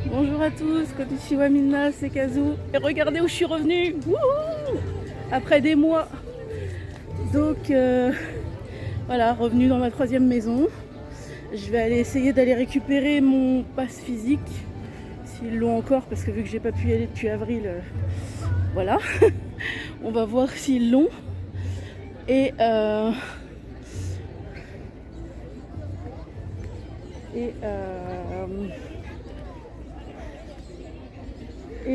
Bonjour à tous, konnichiwa minna, c'est Kazu. Et regardez où je suis revenue. Wouhou, après des mois. Donc voilà, revenue dans ma troisième maison. Je vais aller essayer d'aller récupérer mon pass physique. S'ils l'ont encore, parce que vu que j'ai pas pu y aller depuis avril, voilà. On va voir s'ils l'ont. Et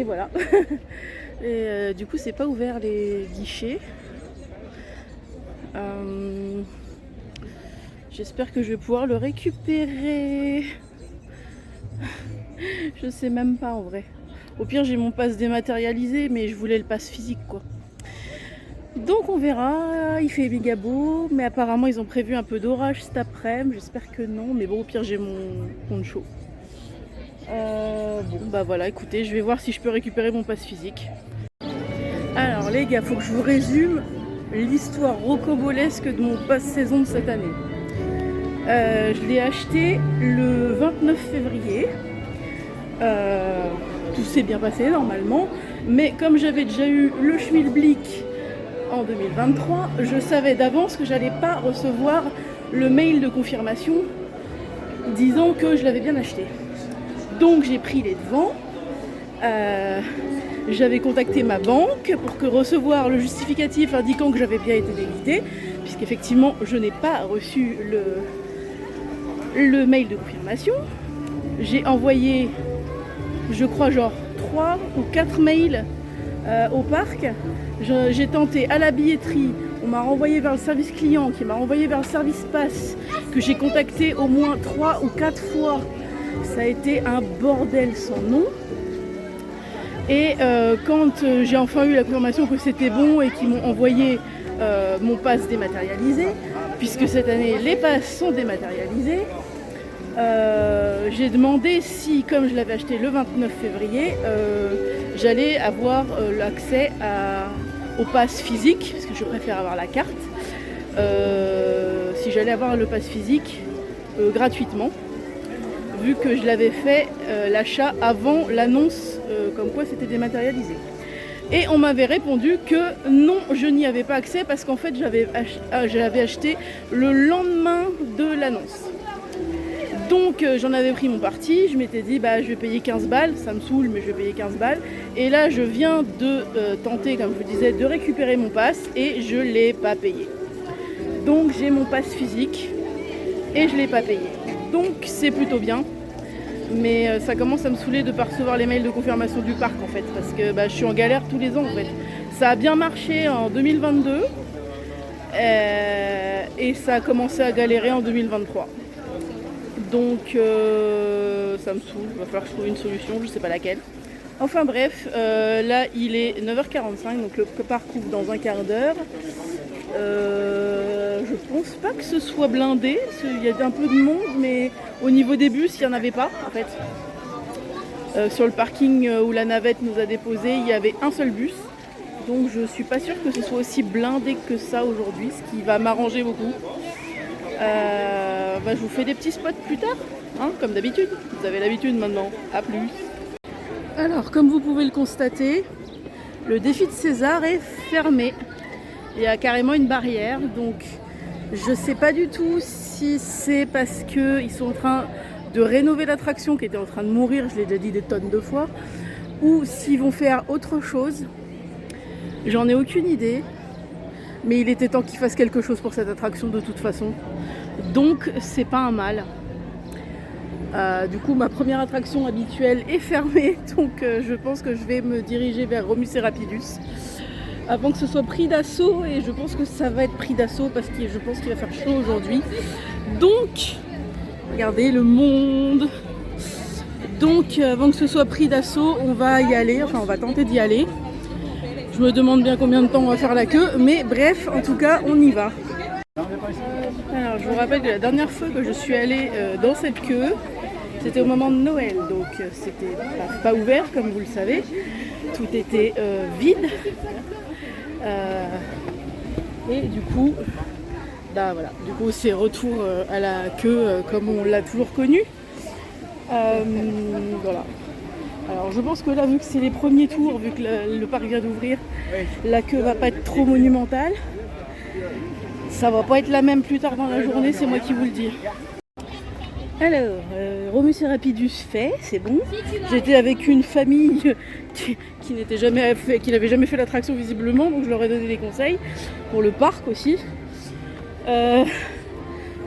voilà. Et du coup, c'est pas ouvert les guichets. J'espère que je vais pouvoir le récupérer. Je sais même pas en vrai. Au pire, j'ai mon pass dématérialisé, mais je voulais le pass physique quoi. Donc on verra, il fait méga beau, mais apparemment ils ont prévu un peu d'orage cet après-midi, j'espère que non, mais bon au pire j'ai mon poncho. Bon bah voilà, écoutez, je vais voir si je peux récupérer mon pass physique. Alors les gars, faut que je vous résume l'histoire rocambolesque de mon pass saison de cette année. Je l'ai acheté le 29 février. Tout s'est bien passé normalement, mais comme j'avais déjà eu le schmilblick en 2023, je savais d'avance que j'allais pas recevoir le mail de confirmation disant que je l'avais bien acheté. Donc j'ai pris les devants, j'avais contacté ma banque pour que recevoir le justificatif indiquant que j'avais bien été débité, puisqu'effectivement je n'ai pas reçu le mail de confirmation. J'ai envoyé, je crois, genre 3 ou 4 mails au parc. J'ai tenté à la billetterie, on m'a renvoyé vers le service client, qui m'a renvoyé vers le service pass, que j'ai contacté au moins 3 ou 4 fois. Ça a été un bordel sans nom. Et quand j'ai enfin eu la confirmation que c'était bon et qu'ils m'ont envoyé mon pass dématérialisé, puisque cette année les passes sont dématérialisés, j'ai demandé si, comme je l'avais acheté le 29 février, j'allais avoir l'accès au pass physique, parce que je préfère avoir la carte, si j'allais avoir le pass physique gratuitement, vu que je l'avais fait l'achat avant l'annonce comme quoi c'était dématérialisé. Et on m'avait répondu que non, je n'y avais pas accès parce qu'en fait j'avais acheté le lendemain de l'annonce. Donc j'en avais pris mon parti, je m'étais dit bah je vais payer 15 balles, ça me saoule mais je vais payer 15 balles. Et là je viens de tenter, comme je vous disais, de récupérer mon pass et je ne l'ai pas payé. Donc j'ai mon pass physique et je ne l'ai pas payé. Donc c'est plutôt bien. Mais ça commence à me saouler de ne pas recevoir les mails de confirmation du parc en fait, parce que je suis en galère tous les ans en fait. Ça a bien marché en 2022 et ça a commencé à galérer en 2023. Donc ça me saoule, il va falloir que je trouve une solution, je ne sais pas laquelle. Enfin bref, là il est 9h45, donc le parc ouvre dans un quart d'heure. Je pense pas que ce soit blindé, il y a un peu de monde, mais au niveau des bus, il n'y en avait pas en fait. Sur le parking où la navette nous a déposé, il y avait un seul bus. Donc je suis pas sûre que ce soit aussi blindé que ça aujourd'hui, ce qui va m'arranger beaucoup. Je vous fais des petits spots plus tard, hein, comme d'habitude. Vous avez l'habitude maintenant. A plus. Alors, comme vous pouvez le constater, le défi de César est fermé. Il y a carrément une barrière, donc je sais pas du tout si c'est parce qu'ils sont en train de rénover l'attraction qui était en train de mourir, je l'ai déjà dit des tonnes de fois, ou s'ils vont faire autre chose. J'en ai aucune idée, mais il était temps qu'ils fassent quelque chose pour cette attraction de toute façon. Donc c'est pas un mal. Du coup ma première attraction habituelle est fermée, donc je pense que je vais me diriger vers Romus et Rapidus avant que ce soit pris d'assaut, et je pense que ça va être pris d'assaut parce que je pense qu'il va faire chaud aujourd'hui. Donc regardez le monde. Donc avant que ce soit pris d'assaut, on va y aller, enfin on va tenter d'y aller. Je me demande bien combien de temps on va faire la queue, mais bref, en tout cas on y va. Alors je vous rappelle que la dernière fois que je suis allée dans cette queue, c'était au moment de Noël, donc c'était pas ouvert comme vous le savez, tout était vide. Et du coup, voilà, du coup c'est retour à la queue comme on l'a toujours connu. Voilà. Alors je pense que là, vu que c'est les premiers tours, vu que le parc vient d'ouvrir, la queue va pas être trop monumentale. Ça va pas être la même plus tard dans la journée, c'est moi qui vous le dis. Alors, Romus et Rapidus fait, c'est bon. J'étais avec une famille qui n'avait jamais fait l'attraction visiblement, donc je leur ai donné des conseils pour le parc aussi. Je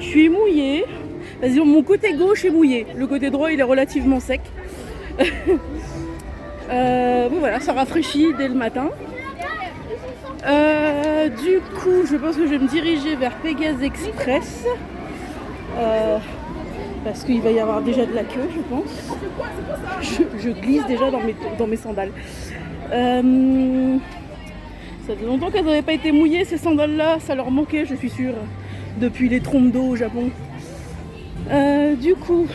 suis mouillée. Vas-y, mon côté gauche est mouillé, le côté droit il est relativement sec. Bon voilà, ça rafraîchit dès le matin. Du coup, je pense que je vais me diriger vers Pégase Express. Parce qu'il va y avoir déjà de la queue, je pense. Je glisse déjà dans mes sandales. Ça fait longtemps qu'elles n'avaient pas été mouillées, ces sandales-là. Ça leur manquait, je suis sûre, depuis les trompes d'eau au Japon. Du coup,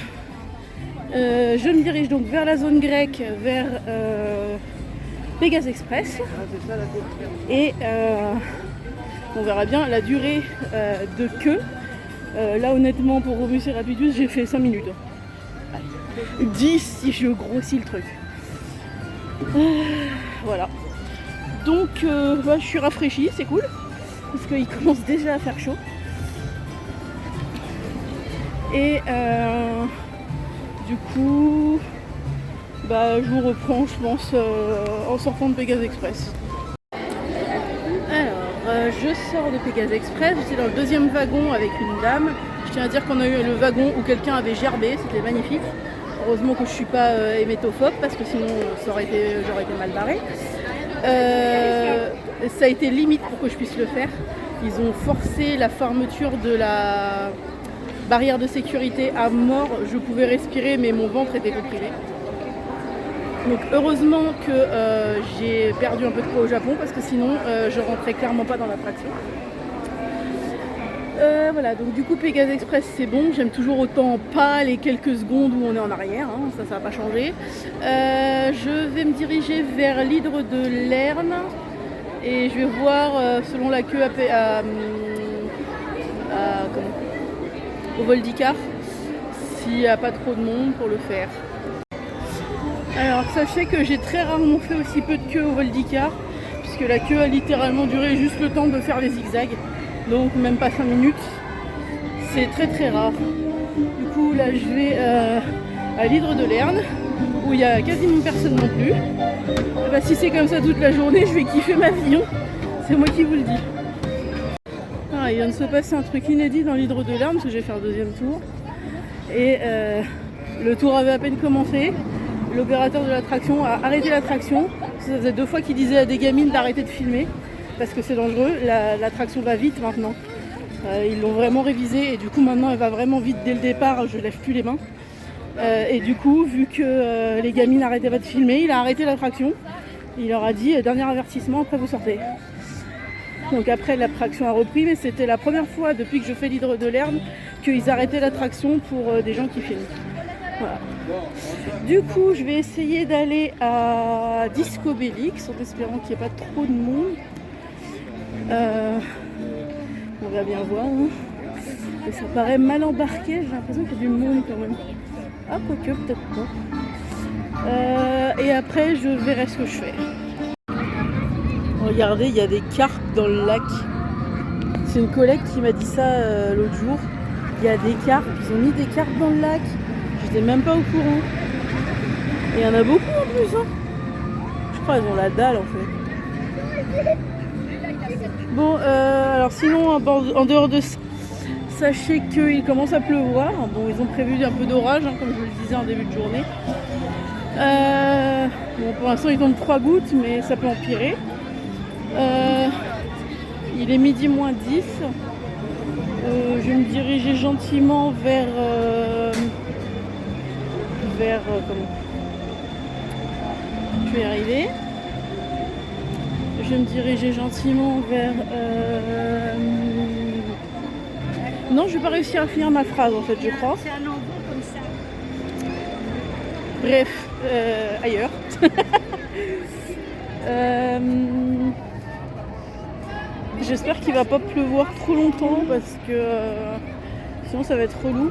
je me dirige donc vers la zone grecque, vers Pégase Express. Et on verra bien la durée de queue. Là honnêtement pour Romus et Rapidus j'ai fait 5 minutes. 10 si je grossis le truc. Voilà. Donc je suis rafraîchie, c'est cool. Parce qu'il commence déjà à faire chaud. Et du coup je vous reprends je pense en sortant de Pégase Express. Alors, je sors de Pégase Express, j'étais dans le deuxième wagon avec une dame. Je tiens à dire qu'on a eu le wagon où quelqu'un avait gerbé, c'était magnifique. Heureusement que je suis pas hémétophobe parce que sinon j'aurais été mal barrée. Ça a été limite pour que je puisse le faire. Ils ont forcé la fermeture de la barrière de sécurité à mort. Je pouvais respirer mais mon ventre était comprimé. Donc heureusement que j'ai perdu un peu de poids au Japon parce que sinon je rentrais clairement pas dans l'attraction. Voilà, donc du coup Pégase Express c'est bon, j'aime toujours autant pas les quelques secondes où on est en arrière, hein, ça va pas changer. Je vais me diriger vers l'hydre de Lerne et je vais voir selon la queue au vol d'Icar s'il n'y a pas trop de monde pour le faire. Alors sachez que j'ai très rarement fait aussi peu de queue au vol d'Icar puisque la queue a littéralement duré juste le temps de faire les zigzags, donc même pas 5 minutes, c'est très très rare. Du coup là je vais à l'hydre de Lerne où il n'y a quasiment personne non plus. Et bah, si c'est comme ça toute la journée je vais kiffer ma vie, c'est moi qui vous le dis. Ah, il vient de se passer un truc inédit dans l'hydre de Lerne parce que j'ai fait un deuxième tour et le tour avait à peine commencé. L'opérateur de l'attraction a arrêté l'attraction. Ça faisait 2 fois qu'il disait à des gamines d'arrêter de filmer parce que c'est dangereux. L'attraction va vite maintenant. Ils l'ont vraiment révisé et du coup maintenant elle va vraiment vite dès le départ. Je lève plus les mains. Et du coup, vu que les gamines n'arrêtaient pas de filmer, il a arrêté l'attraction. Il leur a dit dernier avertissement, après vous sortez. Donc après l'attraction a repris, mais c'était la première fois depuis que je fais l'hydre de Lerne qu'ils arrêtaient l'attraction pour des gens qui filment. Voilà. Du coup, je vais essayer d'aller à Disco Bélix en espérant qu'il n'y ait pas trop de monde. On va bien voir. Hein. Et ça paraît mal embarqué, j'ai l'impression qu'il y a du monde quand même. Ah, quoique, peut-être pas. Et après, je verrai ce que je fais. Regardez, il y a des carpes dans le lac. C'est une collègue qui m'a dit ça l'autre jour. Il y a des carpes, ils ont mis des carpes dans le lac. J'étais même pas au courant. Et il y en a beaucoup en plus. Hein. Je crois qu'ils ont la dalle en fait. Bon, alors sinon, en dehors de ça, sachez qu'il commence à pleuvoir. Bon, ils ont prévu un peu d'orage, hein, comme je le disais en début de journée. Bon, pour l'instant, il tombe 3 gouttes, mais ça peut empirer. Il est midi moins 10. Je vais me diriger gentiment vers comment je vais y arriver. Je vais me diriger gentiment vers non, je vais pas réussir à finir ma phrase en fait, je crois. C'est un endroit comme ça. Bref, ailleurs. J'espère qu'il va pas pleuvoir trop longtemps parce que sinon ça va être relou.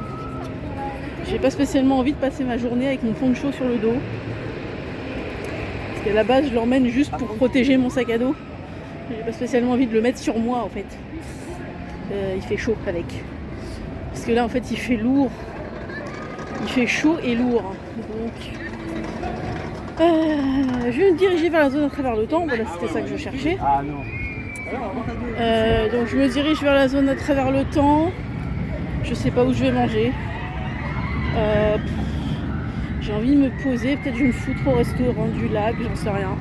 J'ai pas spécialement envie de passer ma journée avec mon poncho sur le dos. Parce qu'à la base, je l'emmène juste pour protéger mon sac à dos. J'ai pas spécialement envie de le mettre sur moi en fait. Il fait chaud avec. Parce que là en fait il fait lourd. Il fait chaud et lourd. Donc je vais me diriger vers la zone à travers le temps. Voilà, c'était ça que je cherchais. Donc je me dirige vers la zone à travers le temps. Je sais pas où je vais manger. J'ai envie de me poser. Peut-être je vais me foutre au restaurant du lac, j'en sais rien.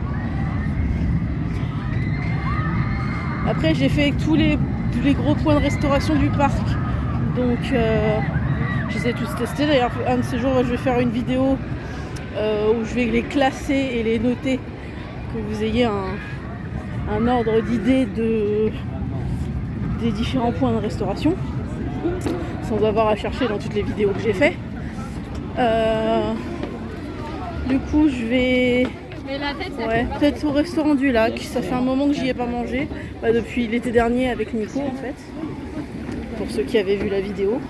Après j'ai fait tous les gros points de restauration du parc. Donc je les ai tous testés. D'ailleurs un de ces jours je vais faire une vidéo où je vais les classer et les noter. Que vous ayez un ordre d'idée des différents points de restauration. Sans avoir à chercher dans toutes les vidéos que j'ai fait. Du coup je vais peut-être au restaurant du lac. Ça fait un moment que j'y ai pas mangé, depuis l'été dernier avec Nico en fait, pour ceux qui avaient vu la vidéo,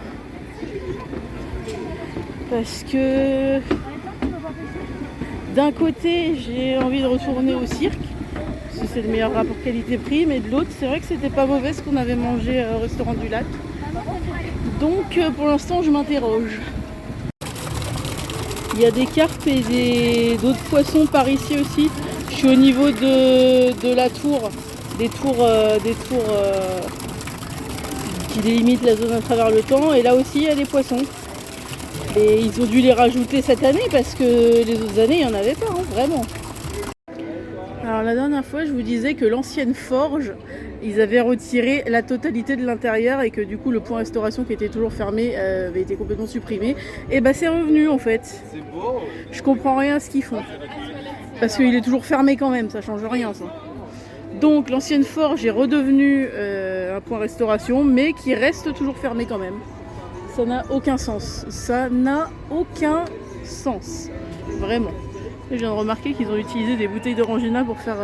parce que d'un côté j'ai envie de retourner au cirque parce que c'est le meilleur rapport qualité-prix, mais de l'autre c'est vrai que c'était pas mauvais ce qu'on avait mangé au restaurant du lac. Donc pour l'instant je m'interroge. Il y a des carpes et d'autres poissons par ici aussi. Je suis au niveau de la tour, des tours qui délimitent la zone à travers le temps. Et là aussi il y a des poissons. Et ils ont dû les rajouter cette année parce que les autres années il n'y en avait pas, vraiment. Alors la dernière fois je vous disais que l'ancienne forge, ils avaient retiré la totalité de l'intérieur et que du coup le point restauration qui était toujours fermé avait été complètement supprimé. Et bah c'est revenu en fait. Je comprends rien à ce qu'ils font. Parce qu'il est toujours fermé quand même, ça change rien ça. Donc l'ancienne forge est redevenue un point restauration mais qui reste toujours fermé quand même. Ça n'a aucun sens. Ça n'a aucun sens. Vraiment. Et je viens de remarquer qu'ils ont utilisé des bouteilles d'orangina pour faire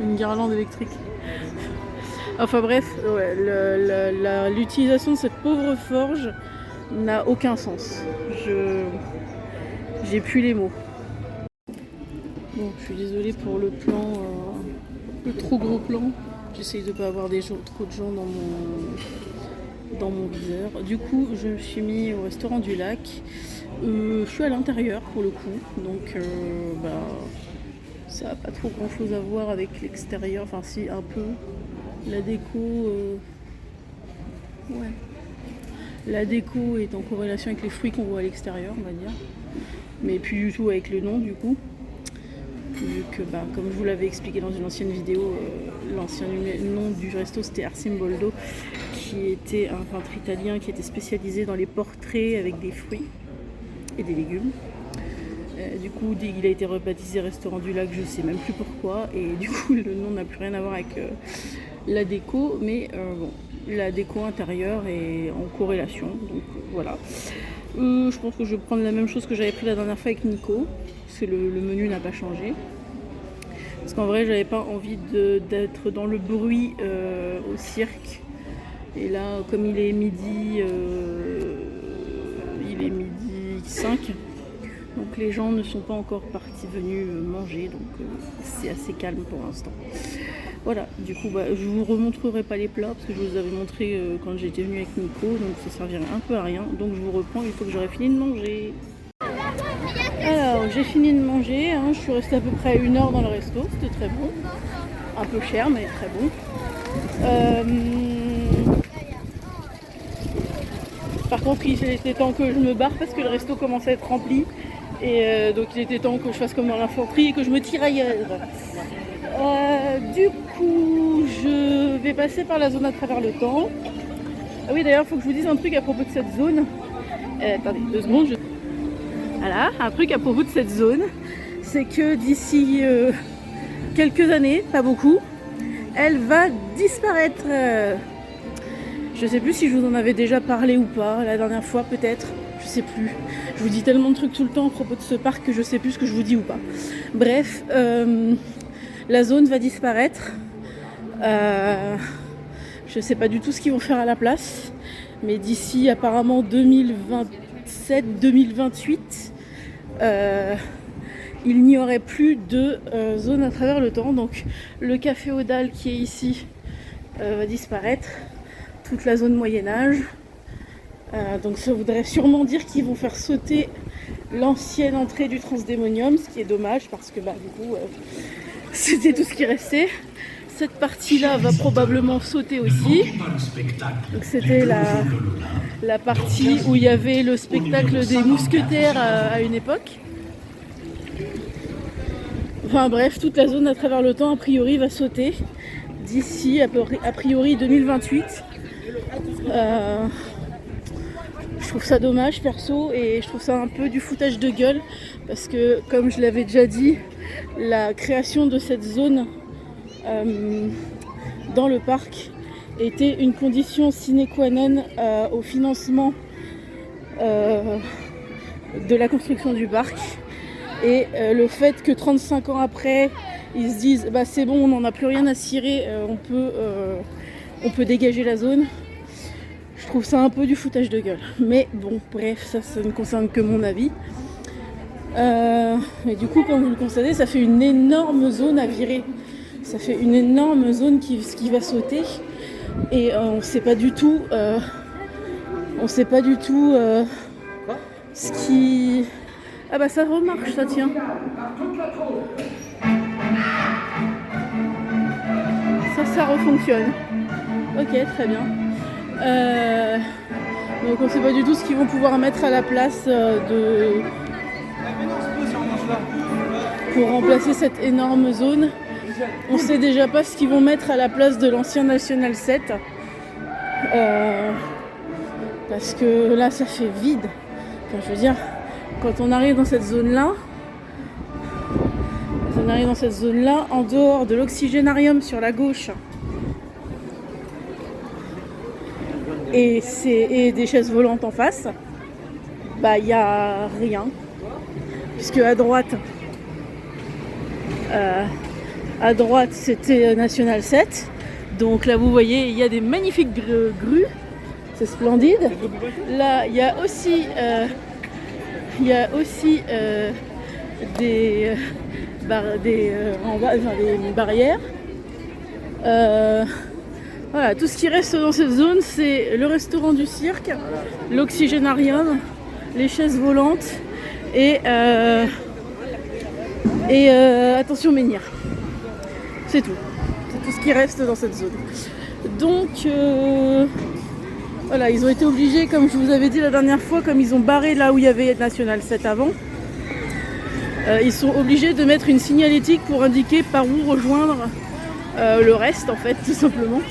une guirlande électrique. Enfin bref, ouais, l'utilisation de cette pauvre forge n'a aucun sens. J'ai plus les mots. Bon, je suis désolée pour le plan, le trop gros plan. J'essaye de ne pas avoir trop de gens dans mon viseur. Du coup, je me suis mis au restaurant du lac. Je suis à l'intérieur pour le coup, donc ça n'a pas trop grand chose à voir avec l'extérieur, enfin si un peu. La déco, ouais. La déco est en corrélation avec les fruits qu'on voit à l'extérieur, on va dire, mais plus du tout avec le nom du coup. Vu que, comme je vous l'avais expliqué dans une ancienne vidéo, l'ancien nom du resto c'était Arcimboldo, qui était un peintre italien qui était spécialisé dans les portraits avec des fruits et des légumes. Du coup, il a été rebaptisé Restaurant du Lac, je sais même plus pourquoi, et du coup le nom n'a plus rien à voir avec la déco, mais bon, la déco intérieure est en corrélation, donc voilà. Je pense que je vais prendre la même chose que j'avais pris la dernière fois avec Nico, parce que le menu n'a pas changé. Parce qu'en vrai, j'avais pas envie d'être dans le bruit au cirque. Et là, comme il est midi 5, donc les gens ne sont pas encore venus manger, donc c'est assez calme pour l'instant. Voilà, du coup je vous remontrerai pas les plats parce que je vous avais montré quand j'étais venue avec Nico, donc ça servirait un peu à rien. Donc je vous reprends une fois que j'aurai fini de manger. Alors j'ai fini de manger, hein, je suis restée à peu près 1 heure dans le resto, c'était très bon. Un peu cher mais très bon. Par contre il était temps que je me barre parce que le resto commençait à être rempli. Et donc il était temps que je fasse comme dans l'infanterie et que je me tire ailleurs. Du coup, je vais passer par la zone à travers le temps. Ah oui, d'ailleurs, il faut que je vous dise un truc à propos de cette zone. Attendez, 2 secondes. Voilà, un truc à propos de cette zone. C'est que d'ici quelques années, pas beaucoup, elle va disparaître. Je sais plus si je vous en avais déjà parlé ou pas, la dernière fois peut-être. Je sais plus. Je vous dis tellement de trucs tout le temps à propos de ce parc que je sais plus ce que je vous dis ou pas. Bref, la zone va disparaître. Je sais pas du tout ce qu'ils vont faire à la place. mais d'ici apparemment 2027-2028, il n'y aurait plus de zone à travers le temps. Donc le café Audal qui est ici va disparaître, toute la zone Moyen-Âge. Donc ça voudrait sûrement dire qu'ils vont faire sauter l'ancienne entrée du Transdémonium, ce qui est dommage parce que du coup c'était tout ce qui restait. Cette partie-là va probablement sauter aussi. Donc c'était la partie où il y avait le spectacle des mousquetaires à une époque. Enfin bref, toute la zone à travers le temps a priori va sauter d'ici a priori 2028. Je trouve ça dommage perso, et je trouve ça un peu du foutage de gueule parce que, comme je l'avais déjà dit, la création de cette zone dans le parc était une condition sine qua non au financement de la construction du parc. Et le fait que 35 ans après, ils se disent c'est bon, on n'en a plus rien à cirer, on peut dégager la zone. Je trouve ça un peu du foutage de gueule. Mais bon, bref, ça ne concerne que mon avis. Et du coup, comme vous le constatez, ça fait une énorme zone à virer. Ça fait une énorme zone qui va sauter. Et on ne sait pas du tout... ce qui... Ah bah ça remarche, ça tient. Ça refonctionne. Ok, très bien. Donc on ne sait pas du tout ce qu'ils vont pouvoir mettre à la place pour remplacer cette énorme zone. On ne sait déjà pas ce qu'ils vont mettre à la place de l'ancien National 7. Parce que là ça fait vide. Enfin, je veux dire, quand on arrive dans cette zone-là, en dehors de l'oxygénarium sur la gauche, et des chaises volantes en face, il n'y a rien. Puisque à droite c'était National 7. Donc là vous voyez, il y a des magnifiques grues, c'est splendide. Là il y a aussi des barrières. Voilà, tout ce qui reste dans cette zone, c'est le restaurant du cirque, l'oxygénarium, les chaises volantes et attention menhir. C'est tout. C'est tout ce qui reste dans cette zone. Donc voilà, ils ont été obligés, comme je vous avais dit la dernière fois, comme ils ont barré là où il y avait National 7 avant, ils sont obligés de mettre une signalétique pour indiquer par où rejoindre le reste, en fait, tout simplement.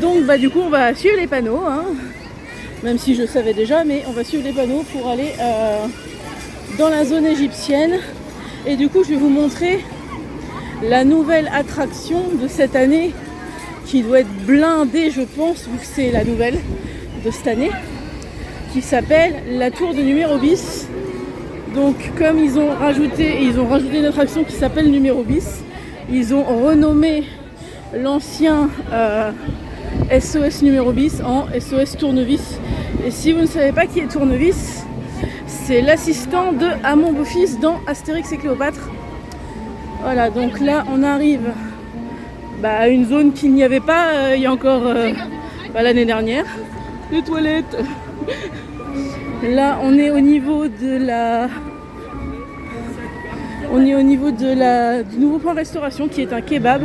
Donc du coup on va suivre les panneaux, même si je savais déjà, mais on va suivre les panneaux pour aller dans la zone égyptienne. Et du coup je vais vous montrer la nouvelle attraction de cette année, qui doit être blindée je pense, vu que c'est la nouvelle de cette année, qui s'appelle la tour de Numéro Bis. Donc comme ils ont rajouté une attraction qui s'appelle Numéro Bis, ils ont renommé l'ancien SOS Numéro Bis en SOS Tournevis. Et si vous ne savez pas qui est Tournevis, c'est l'assistant de Hamon Beaufils dans Astérix et Cléopâtre. Voilà, donc là on arrive à une zone qu'il n'y avait pas il y a encore l'année dernière. Les toilettes. Là on est au niveau du nouveau point restauration qui est un kebab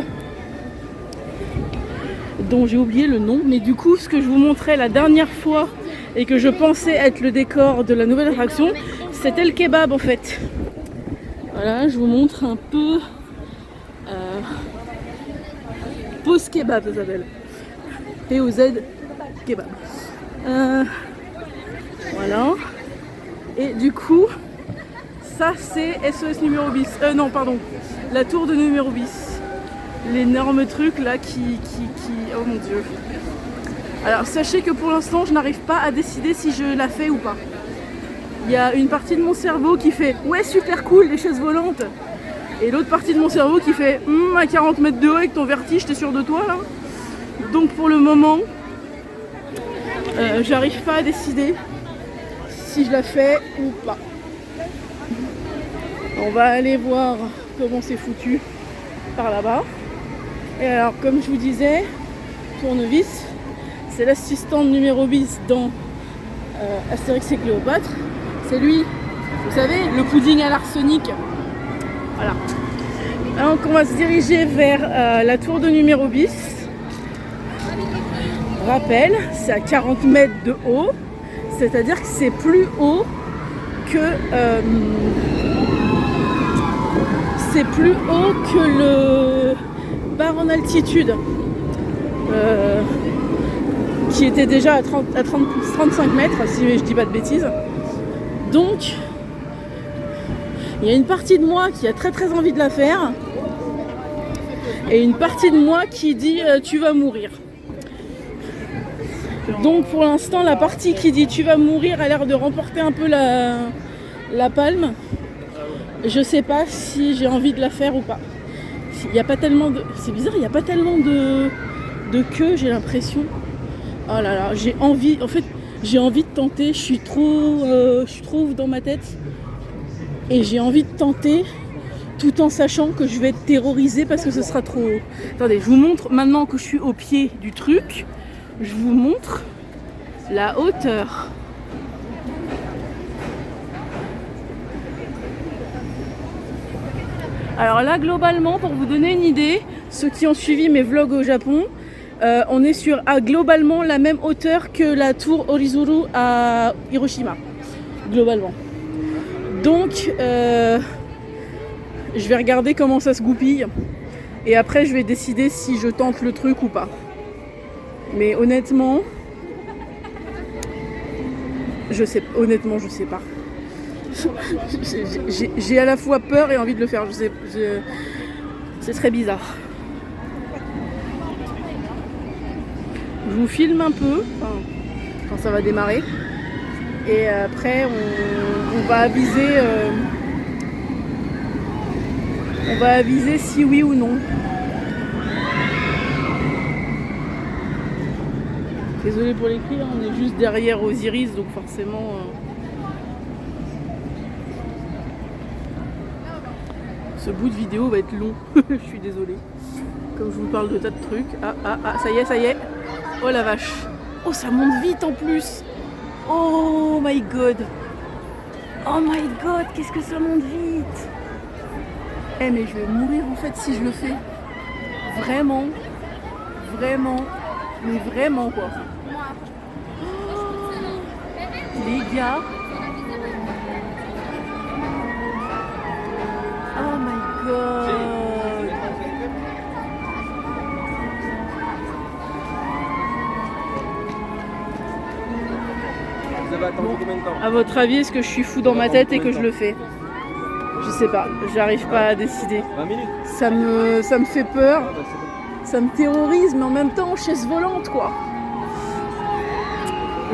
dont j'ai oublié le nom, mais du coup ce que je vous montrais la dernière fois et que je pensais être le décor de la nouvelle attraction, c'était le kebab en fait. Voilà, je vous montre un peu Pause Kebab, ça s'appelle POZ Kebab. Voilà, et du coup ça c'est SOS Numéro Bis, non pardon, la tour de Numéro Bis. L'énorme truc là qui... Oh mon dieu. Alors sachez que pour l'instant je n'arrive pas à décider si je la fais ou pas. Il y a une partie de mon cerveau qui fait ouais super cool les chaises volantes, et l'autre partie de mon cerveau qui fait à 40 mètres de haut avec ton vertige, t'es sûr de toi là? Donc pour le moment J'arrive pas à décider si je la fais ou pas. On va aller voir comment c'est foutu par là-bas. Et alors, comme je vous disais, Tournevis, c'est l'assistante numéro 10 dans Astérix et Cléopâtre. C'est lui, vous savez, le pudding à l'arsenic. Voilà. Donc on va se diriger vers la tour de numéro 10. Rappel, c'est à 40 mètres de haut, c'est-à-dire que c'est plus haut que le bar en altitude qui était déjà à 35 mètres, si je dis pas de bêtises. Donc il y a une partie de moi qui a très très envie de la faire et une partie de moi qui dit tu vas mourir. Donc pour l'instant la partie qui dit tu vas mourir a l'air de remporter un peu la palme. Je sais pas si j'ai envie de la faire ou pas. Il n'y a pas tellement de... C'est bizarre, il n'y a pas tellement de queue, j'ai l'impression. Oh là là, j'ai envie... En fait, j'ai envie de tenter. Je suis trop ouf dans ma tête. Et j'ai envie de tenter tout en sachant que je vais être terrorisée parce que ce sera trop haut. Attendez, je vous montre maintenant que je suis au pied du truc. Je vous montre la hauteur. Alors là, globalement, pour vous donner une idée, ceux qui ont suivi mes vlogs au Japon, on est sur globalement la même hauteur que la tour Orizuru à Hiroshima. Globalement. Donc, je vais regarder comment ça se goupille. Et après, je vais décider si je tente le truc ou pas. Mais honnêtement, je sais pas. J'ai à la fois peur et envie de le faire. C'est très bizarre. Je vous filme un peu quand ça va démarrer. Et après, on va aviser si oui ou non. Désolé pour les cris, on est juste derrière Osiris, donc forcément... Ce bout de vidéo va être long, je suis désolée. Comme je vous parle de tas de trucs. Ah, ça y est. Oh la vache. Oh, ça monte vite en plus. Oh my god. Oh my god, qu'est-ce que ça monte vite. Eh mais je vais mourir en fait si je le fais. Vraiment. Mais vraiment quoi. Oh, les gars. Oh my god. Vous avez attendu combien de temps? À votre avis, est-ce que je suis fou dans ma tête et que je le fais? Je sais pas, j'arrive pas à décider. 20 minutes. Ça me fait peur, ça me terrorise, mais en même temps, chaise volante quoi.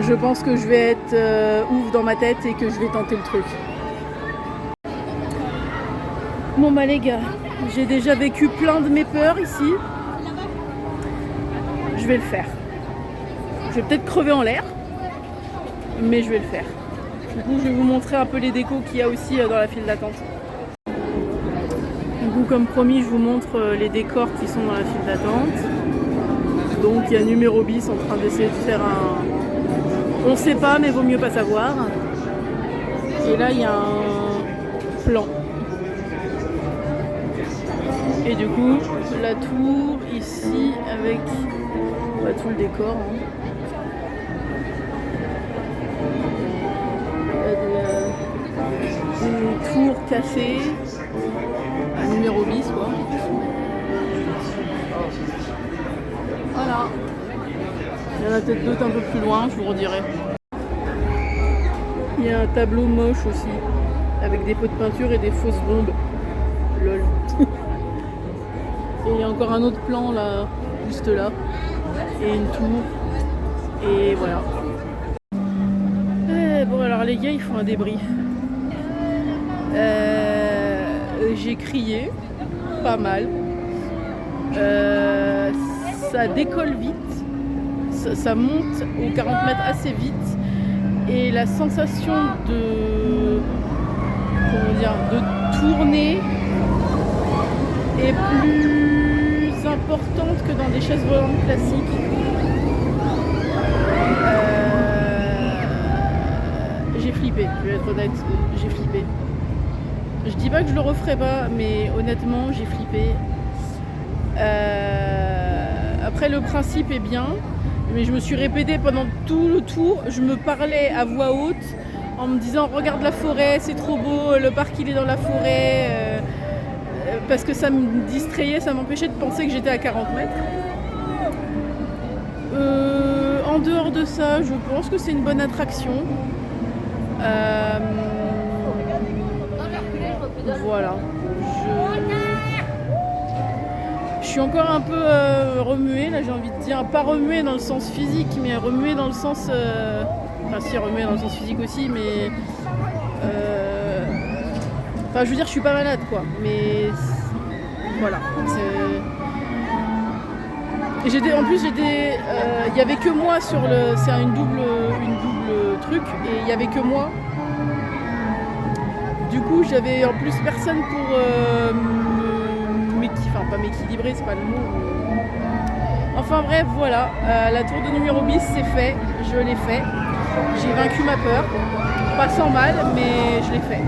Je pense que je vais être ouf dans ma tête et que je vais tenter le truc. Bon bah les gars, j'ai déjà vécu plein de mes peurs ici. Je vais le faire. Je vais peut-être crever en l'air, mais je vais le faire. Du coup, je vais vous montrer un peu les décos qu'il y a aussi dans la file d'attente. Du coup, comme promis, je vous montre les décors qui sont dans la file d'attente. Donc, il y a numéro bis en train d'essayer de faire un... On sait pas, mais vaut mieux pas savoir. Et là, il y a un plan. Et du coup, la tour ici avec tout le décor. Des tours café à numéro bis quoi. Voilà. Il y en a peut-être d'autres un peu plus loin, je vous redirai. Il y a un tableau moche aussi, avec des pots de peinture et des fausses bombes. Lol. Et il y a encore un autre plan là, juste là. Et une tour. Et voilà. Bon alors les gars, ils font un débrief. J'ai crié, pas mal. Ça décolle vite. ça monte aux 40 mètres assez vite. Et la sensation de tourner est plus importante que dans des chaises volantes classiques. J'ai flippé, je vais être honnête, j'ai flippé. Je dis pas que je le referai pas, mais honnêtement j'ai flippé. Après le principe est bien, mais je me suis répété pendant tout le tour, je me parlais à voix haute en me disant regarde la forêt, c'est trop beau, le parc il est dans la forêt, parce que ça me distrayait, ça m'empêchait de penser que j'étais à 40 mètres. En dehors de ça, je pense que c'est une bonne attraction. Voilà. Je suis encore un peu remuée, là j'ai envie de dire, pas remuée dans le sens physique, mais remuée dans le sens... Enfin si, remuée dans le sens physique aussi, mais... Enfin je veux dire, je suis pas malade quoi, mais... Voilà. En plus j'étais... Il y avait que moi sur le... C'est une double truc, et il y avait que moi. Du coup j'avais en plus personne pour... Enfin pas m'équilibrer, c'est pas le mot. Enfin bref, voilà, la tour de numéro 10 c'est fait, je l'ai fait. J'ai vaincu ma peur, pas sans mal, mais je l'ai fait.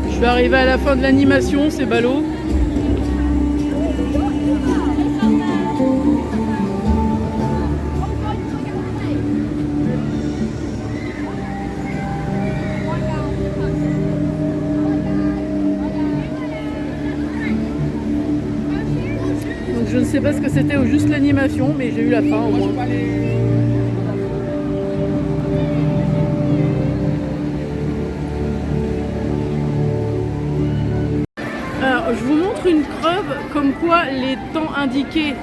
Je suis arrivée à la fin de l'animation, c'est ballot. Donc je ne sais pas ce que c'était ou juste l'animation, mais j'ai eu la fin au moins. Alors, je vous montre une preuve comme quoi les temps indiqués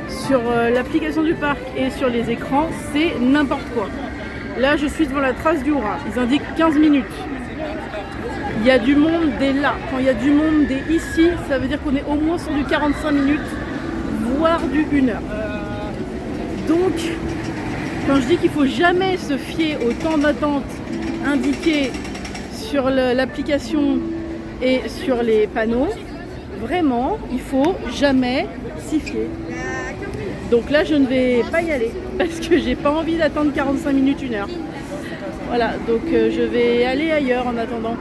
sur l'application du parc et sur les écrans, c'est n'importe quoi. Là, je suis devant la trace du Haut-Rhin. Ils indiquent 15 minutes. Il y a du monde dès là. Quand il y a du monde dès ici, ça veut dire qu'on est au moins sur du 45 minutes, voire du 1 heure. Donc, quand je dis qu'il ne faut jamais se fier au temps d'attente indiqué sur l'application et sur les panneaux, vraiment, il faut jamais s'y fier. Donc là, je ne vais pas y aller parce que j'ai pas envie d'attendre 45 minutes, 1 heure. Voilà, donc je vais aller ailleurs en attendant.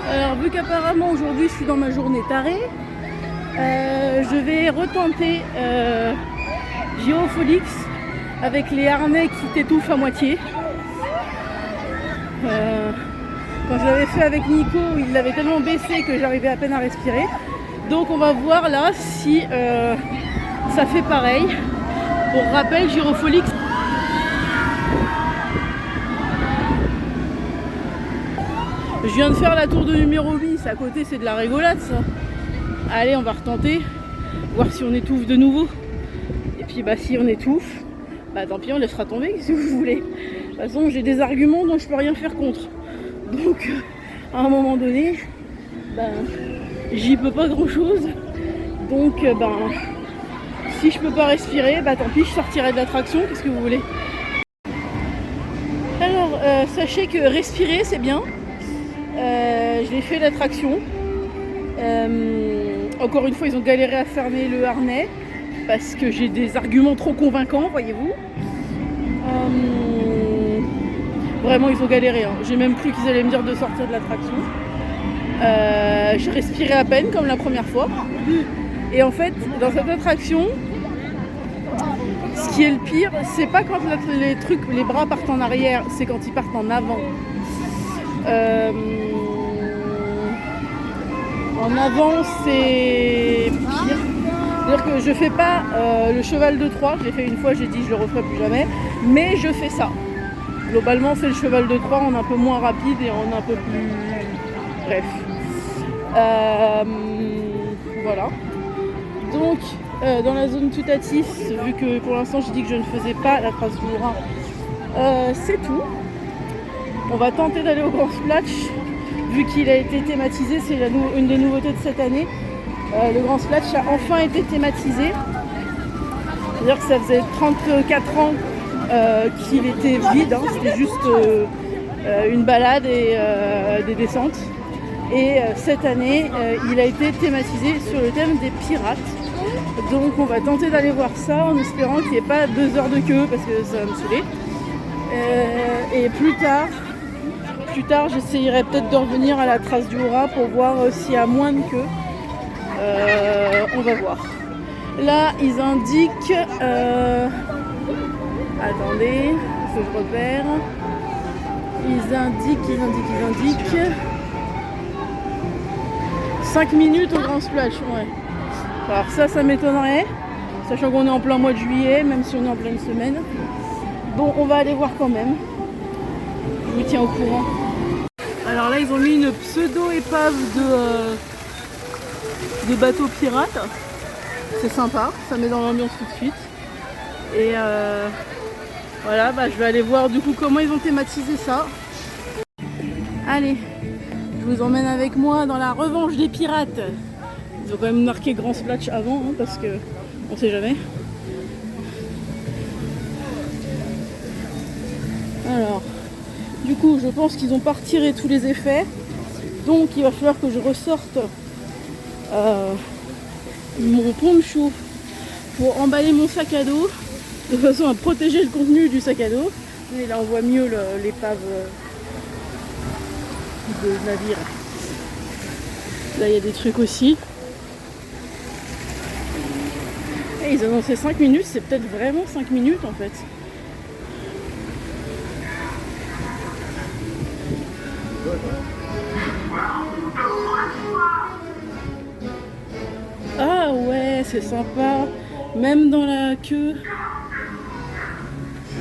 Alors, vu qu'apparemment aujourd'hui je suis dans ma journée tarée, je vais retenter Gyrofolix avec les harnais qui t'étouffent à moitié. Quand je l'avais fait avec Nico, il l'avait tellement baissé que j'arrivais à peine à respirer. Donc on va voir là si ça fait pareil. Pour rappel, Gyrofolix. Je viens de faire la tour de numéro 8, à côté c'est de la rigolade ça. Allez, on va retenter, voir si on étouffe de nouveau. Et puis bah si on étouffe, bah tant pis, on laissera tomber si vous voulez. De toute façon j'ai des arguments dont je peux rien faire contre. Donc à un moment donné, ben, j'y peux pas grand chose. Donc ben, si je peux pas respirer, bah tant pis, je sortirai de l'attraction, qu'est-ce que vous voulez. Alors sachez que respirer c'est bien. Je l'ai fait l'attraction. Encore une fois, ils ont galéré à fermer le harnais parce que j'ai des arguments trop convaincants, voyez-vous. Vraiment, ils ont galéré. Hein. J'ai même cru qu'ils allaient me dire de sortir de l'attraction. Je respirais à peine comme la première fois. Et en fait, dans cette attraction, ce qui est le pire, c'est pas quand les bras partent en arrière, c'est quand ils partent en avant. En avant, c'est pire. C'est-à-dire que je fais pas le cheval de Troie. Je l'ai fait une fois, j'ai dit je le referai plus jamais. Mais je fais ça. Globalement, c'est le cheval de Troie. On est un peu moins rapide et on est un peu plus... Bref. Voilà. Donc, dans la zone Toutatis, vu que pour l'instant j'ai dit que je ne faisais pas la trace du Rhin, c'est tout. On va tenter d'aller au Grand Splatch, vu qu'il a été thématisé, c'est une des nouveautés de cette année. Le Grand Splatch a enfin été thématisé. C'est-à-dire que ça faisait 34 ans qu'il était vide, hein. C'était juste une balade et des descentes. Et cette année, il a été thématisé sur le thème des pirates. Donc on va tenter d'aller voir ça en espérant qu'il n'y ait pas 2 heures de queue parce que ça va me saouler. Et plus tard, j'essayerai peut-être de revenir à la trace du Haut-Rhin pour voir s'il y a moins de queue. On va voir. Là, ils indiquent... Attendez, il faut que je repère. Ils indiquent... 5 minutes au Grand Splash, ouais. Alors ça m'étonnerait, sachant qu'on est en plein mois de juillet, même si on est en pleine semaine. Bon, on va aller voir quand même. Je vous tiens au courant. Alors là, ils ont mis une pseudo-épave de bateau pirate. C'est sympa, ça met dans l'ambiance tout de suite. Et voilà, je vais aller voir du coup comment ils ont thématisé ça. Allez, je vous emmène avec moi dans la revanche des pirates. Ils ont quand même marqué Grand Splash avant, hein, parce que on sait jamais. Alors, du coup, je pense qu'ils ont pas retiré tous les effets. Donc, il va falloir que je ressorte mon poncho pour emballer mon sac à dos, de façon à protéger le contenu du sac à dos. Et là, on voit mieux l'épave de navire. Là, il y a des trucs aussi. Et ils annonçaient 5 minutes, c'est peut-être vraiment 5 minutes en fait. Ah ouais, c'est sympa. Même dans la queue.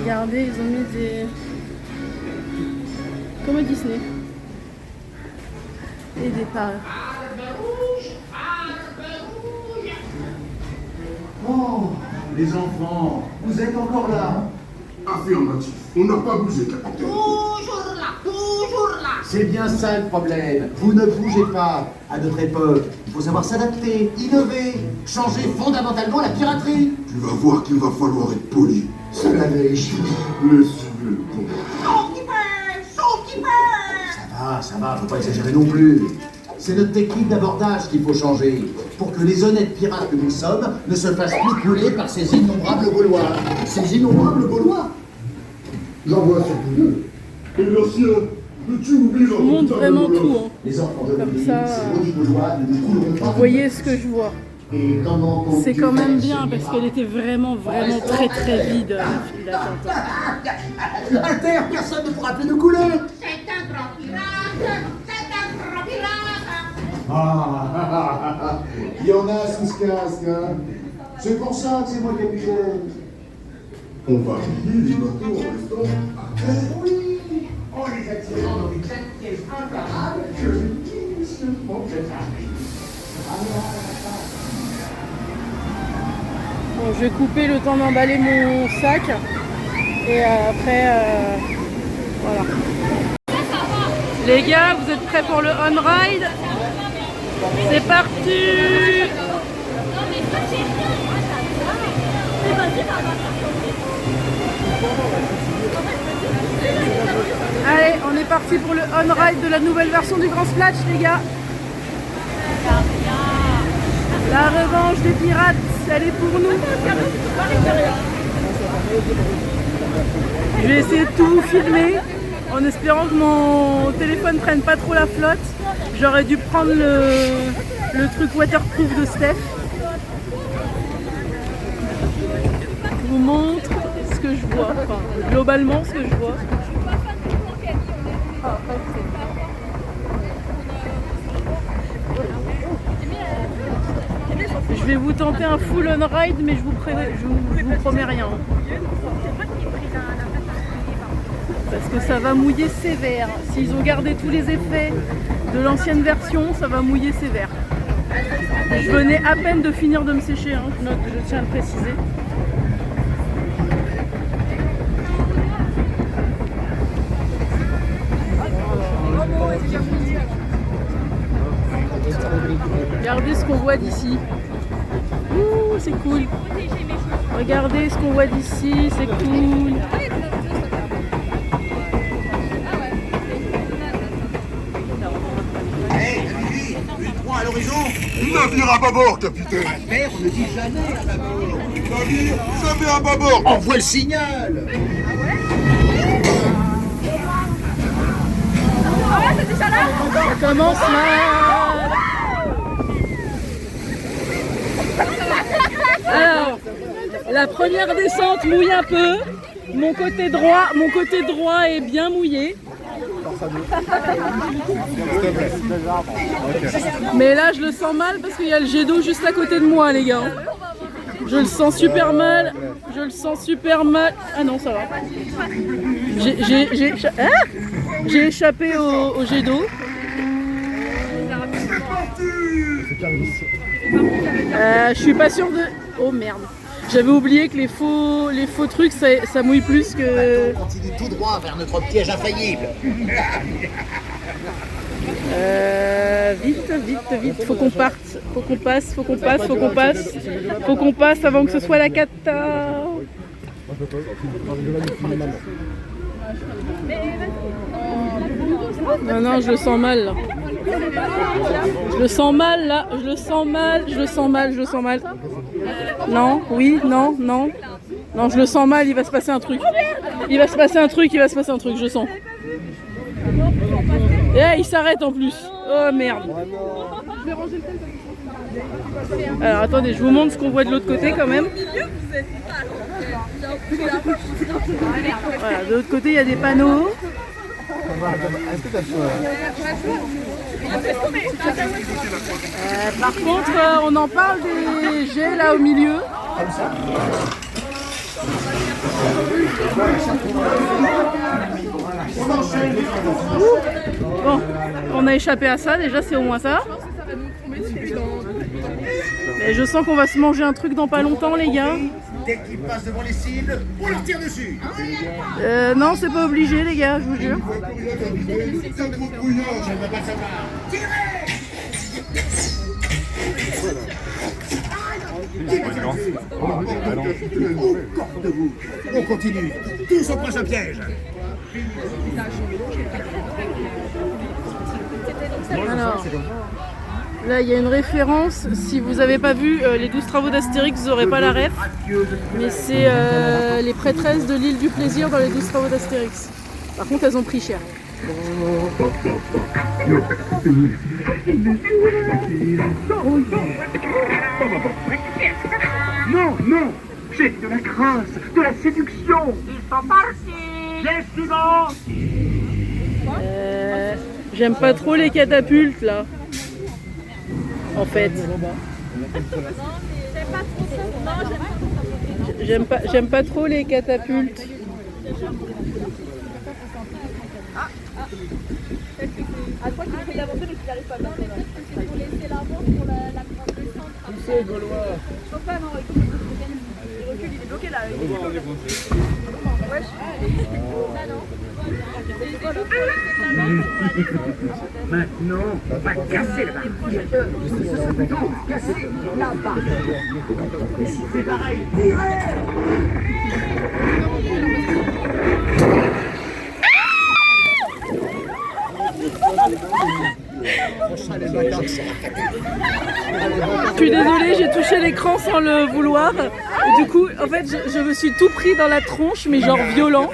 Regardez, ils ont mis des... comme à Disney. Et des parts. Oh, les enfants, vous êtes encore là? Affirmatif. On n'a pas bougé, capitaine. Toujours là, toujours là. C'est bien ça le problème. Vous ne bougez pas. À notre époque, il faut savoir s'adapter, innover, changer fondamentalement la piraterie. Tu vas voir qu'il va falloir être poli. Se laver les cheveux. Laissez-le bon. Son petit peu. Ça va, faut pas exagérer non plus. C'est notre technique d'abordage qu'il faut changer, pour que les honnêtes pirates que nous sommes ne se fassent plus couler par ces innombrables Gaulois. Ces innombrables Gaulois. J'en vois surtout deux. Et le sien, mais tu oublies Je montre vraiment tout. Hein. Les enfants de Comme l'Oubli, ça, ces maudits Gaulois ne nous couleront pas. Vous voyez ce que je vois. Et comment C'est comptes-tu quand même faire bien ce parce miracle? qu'elle était vraiment très vide la file d'attente. À terre, personne ne pourra plus nous couler. C'est un grand pirate. C'est un grand pirate. Ah, il y en a sous ce casque, hein. C'est pour ça que c'est moi capitaine. On va piller les bateaux en restant à terre. Oui, en les attirant dans des pièges imparables que j'ai minutieusement préparés. Bon, je vais couper le temps d'emballer mon sac et après voilà. Les gars, vous êtes prêts pour le on-ride? C'est parti! Allez, on est parti pour le on-ride de la nouvelle version du Grand Splash, les gars. La revanche des pirates, elle est pour nous. Je vais essayer de tout filmer en espérant que mon téléphone prenne pas trop la flotte. J'aurais dû prendre le truc waterproof de Steph. Je vous montre ce que je vois, enfin globalement ce que je vois. vais vous tenter un full on ride, mais je vous promets rien. Parce que ça va mouiller sévère. S'ils ont gardé tous les effets de l'ancienne version, ça va mouiller sévère. Je venais à peine de finir de me sécher, hein, je tiens à le préciser. Regardez ce qu'on voit d'ici. Ouh, c'est cool. Regardez ce qu'on voit d'ici, c'est cool. À l'horizon. Navire à bâbord, capitaine. Père, on ne dit jamais à bâbord. Navire, jamais à bâbord. Envoie le signal. Ça commence mal. Alors, la première descente mouille un peu. Mon côté droit est bien mouillé. Mais là je le sens mal parce qu'il y a le jet d'eau juste à côté de moi, les gars. Je le sens super mal. Ah non, ça va. J'ai échappé au jet d'eau. Je suis pas sûre de... Oh merde. J'avais oublié que les faux trucs ça mouille plus que... On continue tout droit vers notre piège infaillible. Vite, faut qu'on parte, faut qu'on passe avant que ce soit la cata. Non, je le sens mal là. Je le sens mal. Non, oui, non. Non, je le sens mal, il va se passer un truc, je sens. Et il s'arrête en plus. Oh merde. Alors attendez, je vous montre ce qu'on voit de l'autre côté quand même. Voilà, de l'autre côté il y a des panneaux. Par contre, on en parle des jets là au milieu. Bon, on a échappé à ça, déjà c'est au moins ça. Mais je sens qu'on va se manger un truc dans pas longtemps, les gars. Dès qu'ils passent devant les cibles, on leur tire dessus. Non, c'est pas obligé, les gars, je vous jure. C'est trop brouillon, je ne veux pas savoir. On continue, tous au prochain piège. Alors, là il y a une référence, si vous n'avez pas vu les 12 travaux d'Astérix, vous n'aurez pas la ref, mais c'est les prêtresses de l'île du plaisir dans les 12 travaux d'Astérix. Par contre elles ont pris cher. Non, j'ai de la grâce, de la séduction. Ils sont partis. J'ai suivant. J'aime pas trop les catapultes là. En fait. J'aime pas trop les catapultes. À toi qui fais l'avancer mais qui n'arrive pas bien. C'est pour laisser l'avance pour la grande descente. Poussez, Gaulois. Faut pas, non, il recule, il est bloqué là. Wesh. Là, non. Maintenant, on va casser la barre. Ce serait plutôt casser la barre. Et si c'est pareil, Je suis désolée, j'ai touché l'écran sans le vouloir. Et du coup, en fait, je me suis tout pris dans la tronche, mais genre violent.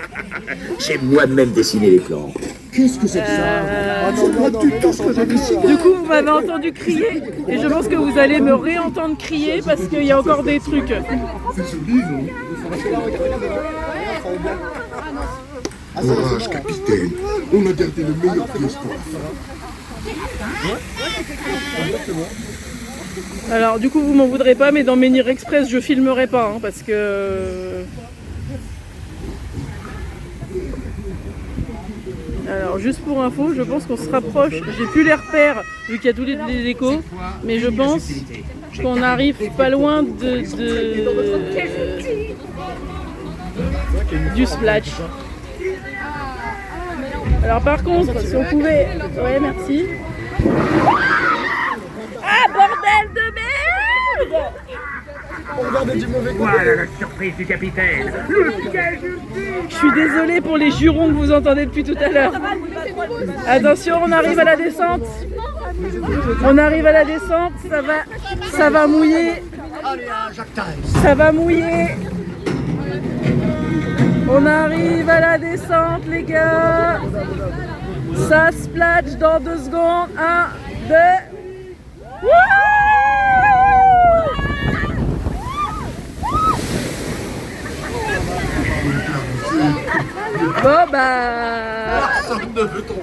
J'ai moi-même dessiné les plans. Qu'est-ce que c'est que ça? C'est pas du tout ce que j'ai dessiné. Du coup, vous m'avez entendu crier. Et je pense que vous allez me réentendre crier parce qu'il y a encore des trucs. Courage, capitaine. On a gardé le meilleur pièce pour la fin. Alors du coup vous m'en voudrez pas, mais dans Menhir Express je filmerai pas hein, parce que... Alors juste pour info, je pense qu'on se rapproche, j'ai plus les repères vu qu'il y a tous les échos, mais je pense qu'on arrive pas loin du splash. Alors par contre, si on pouvait... Ouais, merci. Ah, bordel de merde! Voilà la surprise du capitaine. Le piège ultime. Je suis désolée pour les jurons que vous entendez depuis tout à l'heure. Attention, on arrive à la descente. On arrive à la descente, ça va mouiller. Ça va mouiller. On arrive à la descente, les gars. Ça splash dans 2 secondes. 1, 2. Wouh! Bon bah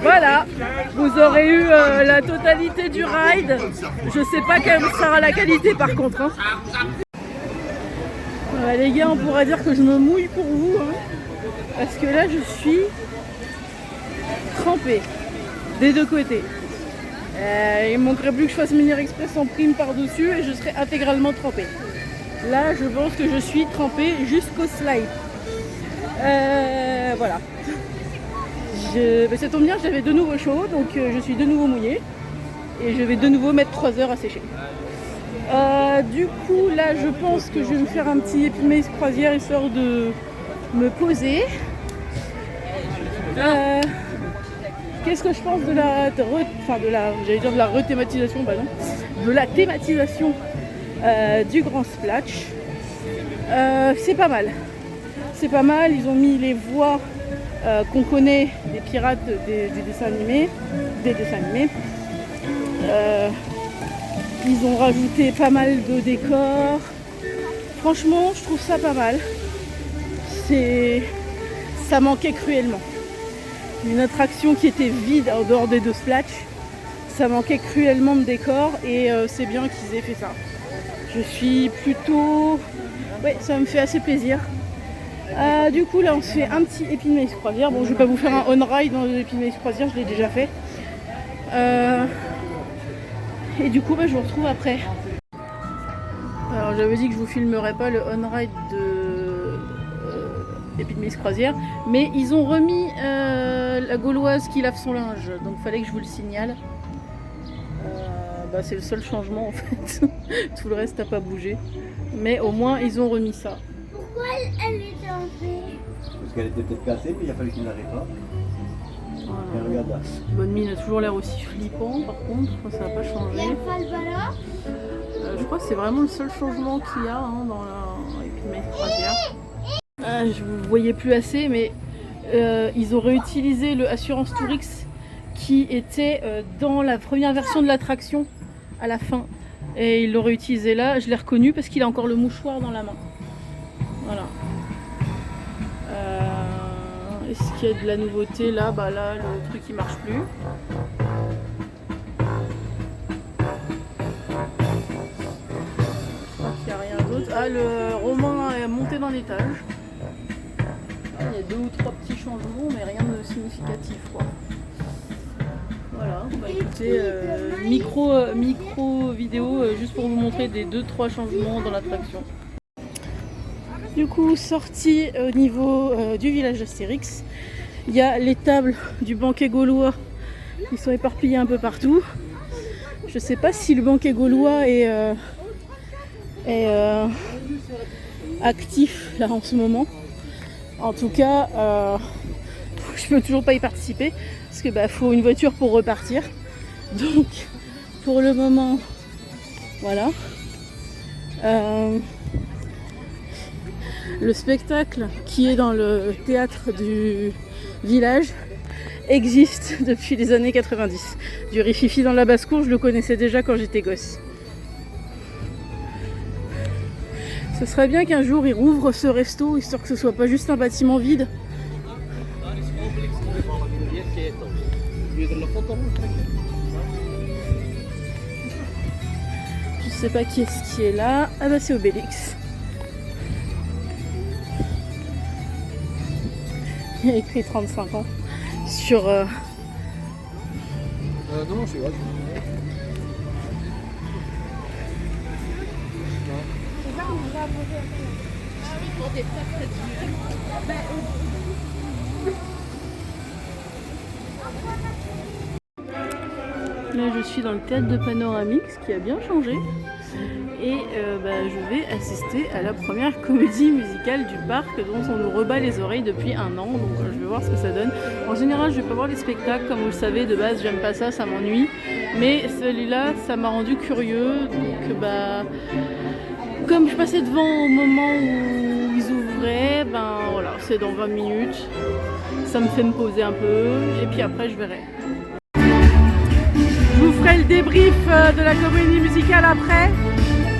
voilà, vous aurez eu la totalité du ride. Je sais pas quelle sera la qualité par contre hein. Les gars, on pourra dire que je me mouille pour vous hein, parce que là je suis trempée des 2 côtés. Il me manquerait plus que je fasse Menhir Express en prime par dessus et je serai intégralement trempée. Là je pense que je suis trempée jusqu'au slide. Voilà. Ça tombe bien, j'avais de nouveau chaud, donc je suis de nouveau mouillée. Et je vais de nouveau mettre 3 heures à sécher. Du coup, là, je pense que je vais me faire un petit Epimaze croisière histoire de me poser. Qu'est-ce que je pense de la rethématisation, bah non, de la thématisation du grand splash. C'est pas mal. C'est pas mal, ils ont mis les voix qu'on connaît des pirates des dessins animés. Ils ont rajouté pas mal de décors. Franchement, je trouve ça pas mal. Ça manquait cruellement. Une attraction qui était vide en dehors des 2 splash, ça manquait cruellement de décors et c'est bien qu'ils aient fait ça. Je suis plutôt... Ouais, ça me fait assez plaisir. Du coup là on se fait un petit Epimaze croisière. Bon, je vais pas vous faire un on-ride dans l'Epimaze croisière, je l'ai déjà fait. Et du coup bah, je vous retrouve après. Alors j'avais dit que je vous filmerais pas le on-ride de Epimaze croisière, mais ils ont remis la Gauloise qui lave son linge, donc fallait que je vous le signale. C'est le seul changement en fait. Tout le reste n'a pas bougé, mais au moins ils ont remis ça. Pourquoi elle est tombée? Parce qu'elle était peut-être cassée, mais il a fallu qu'il la répare. Voilà. Et regarde là. Bonne mine a toujours l'air aussi flippant par contre, ça n'a pas Il y changé. a pas le ballon? Je crois que c'est vraiment le seul changement qu'il y a hein, dans la Epimaze croisière. Je vous voyais plus assez, mais ils ont réutilisé le Assurance Tourix qui était dans la première version de l'attraction à la fin. Et ils l'ont réutilisé là, je l'ai reconnu parce qu'il a encore le mouchoir dans la main. Voilà. Est-ce qu'il y a de la nouveauté là? Bah là, le truc il marche plus. Je crois qu'il n'y a rien d'autre. Ah, le roman est monté d'un étage. Il y a 2 ou 3 petits changements, mais rien de significatif quoi. Voilà, bah écoutez, micro vidéo juste pour vous montrer des 2-3 changements dans l'attraction. Du coup, sorti au niveau du village d'Astérix, il y a les tables du banquet gaulois qui sont éparpillées un peu partout. Je sais pas si le banquet gaulois est actif là en ce moment. En tout cas, je peux toujours pas y participer parce que faut une voiture pour repartir. Donc, pour le moment, voilà. Le spectacle qui est dans le théâtre du village existe depuis les années 90. Du Rififi dans la basse-cour, je le connaissais déjà quand j'étais gosse. Ce serait bien qu'un jour ils rouvrent ce resto, histoire que ce soit pas juste un bâtiment vide. Je sais pas qui est-ce qui est là. Ah bah c'est Obélix. Il y a écrit 35 ans sur... Non, c'est vrai. Là je suis dans le théâtre de Panoramix qui a bien changé. Et je vais assister à la première comédie musicale du parc dont on nous rebat les oreilles depuis un an, donc je vais voir ce que ça donne. En général je vais pas voir les spectacles, comme vous le savez, de base j'aime pas ça, ça m'ennuie, mais celui-là ça m'a rendu curieux, donc comme je passais devant au moment où ils ouvraient, voilà, c'est dans 20 minutes, ça me fait me poser un peu, et puis après je verrai. Je vous ferai le débrief de la comédie musicale après.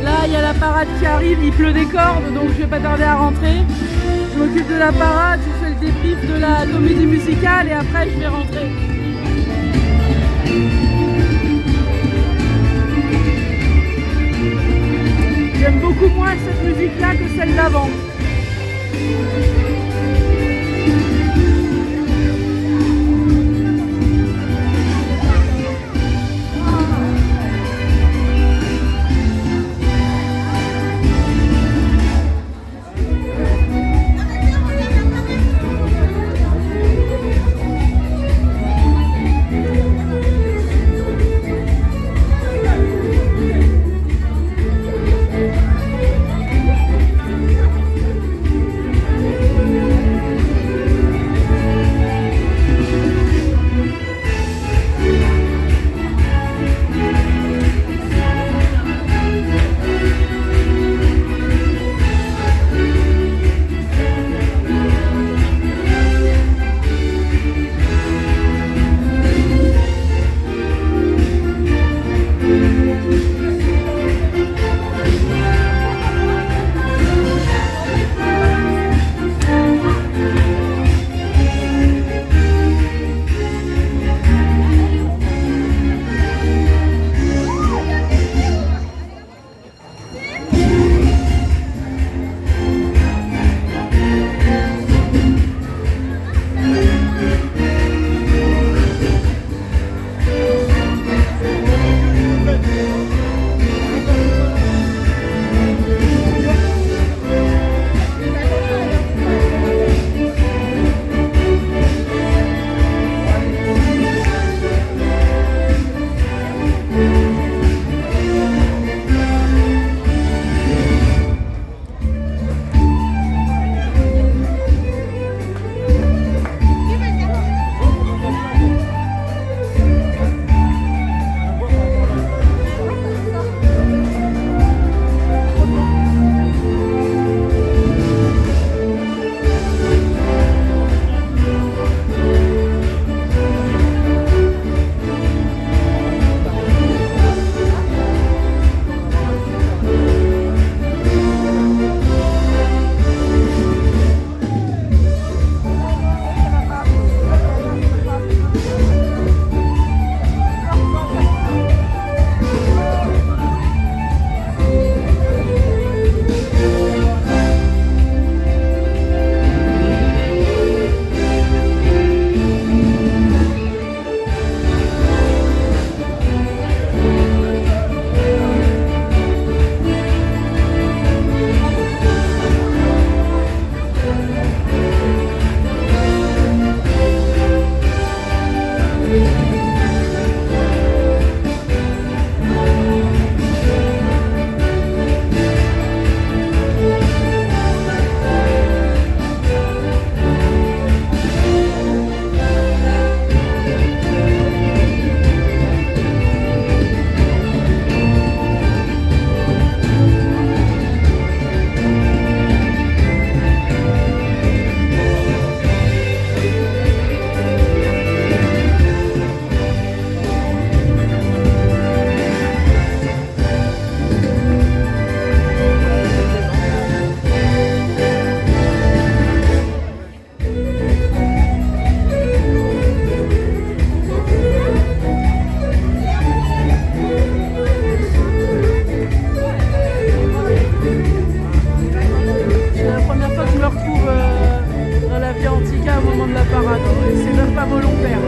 Là, il y a la parade qui arrive, il pleut des cordes, donc je vais pas tarder à rentrer. Je m'occupe de la parade, je vous fais le débrief de la comédie musicale et après je vais rentrer. J'aime beaucoup moins cette musique-là que celle d'avant. parade, hein, c'est même pas volontaire.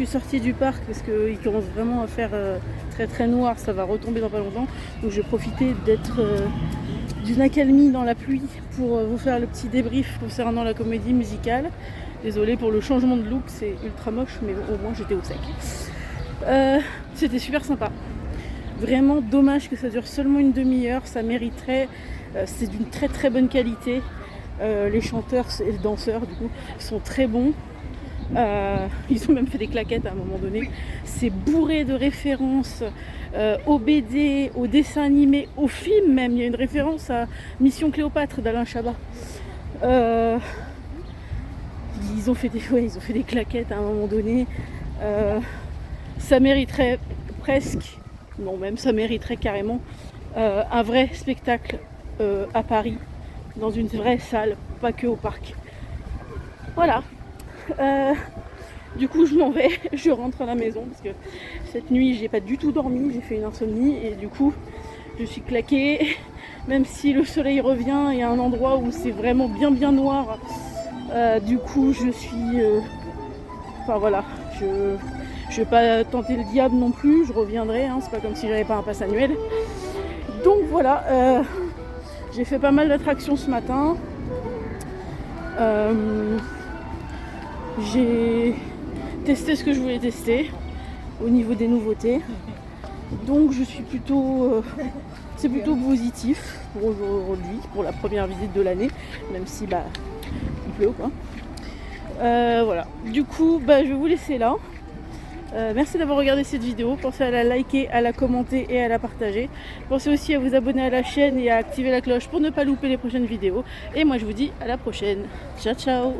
Sortie du parc parce qu'il commence vraiment à faire très très noir, ça va retomber dans pas longtemps, donc je vais profiter d'être d'une accalmie dans la pluie pour vous faire le petit débrief concernant la comédie musicale. Désolée pour le changement de look, c'est ultra moche, mais au moins j'étais au sec. C'était super sympa, vraiment dommage que ça dure seulement une demi-heure, ça mériterait, c'est d'une très très bonne qualité, les chanteurs et les danseurs du coup sont très bons. Ils ont même fait des claquettes à un moment donné. C'est bourré de références au BD, au dessin animé, au film même. Il y a une référence à Mission Cléopâtre d'Alain Chabat. Ils ont fait des claquettes à un moment donné. Ça mériterait presque, non même ça mériterait carrément un vrai spectacle à Paris, dans une vraie salle, pas que au parc. Voilà. Du coup je m'en vais, je rentre à la maison parce que cette nuit j'ai pas du tout dormi, j'ai fait une insomnie et du coup je suis claquée, même si le soleil revient, il y a un endroit où c'est vraiment bien noir, du coup je suis enfin voilà, je vais pas tenter le diable non plus, je reviendrai, hein, c'est pas comme si j'avais pas un pass annuel, donc voilà, j'ai fait pas mal d'attractions ce matin. J'ai testé ce que je voulais tester au niveau des nouveautés, donc je suis plutôt c'est plutôt positif pour aujourd'hui, pour la première visite de l'année, même si il pleut quoi. Voilà, du coup je vais vous laisser là. Merci d'avoir regardé cette vidéo, pensez à la liker, à la commenter et à la partager. Pensez aussi à vous abonner à la chaîne et à activer la cloche pour ne pas louper les prochaines vidéos. Et moi je vous dis à la prochaine. Ciao ciao.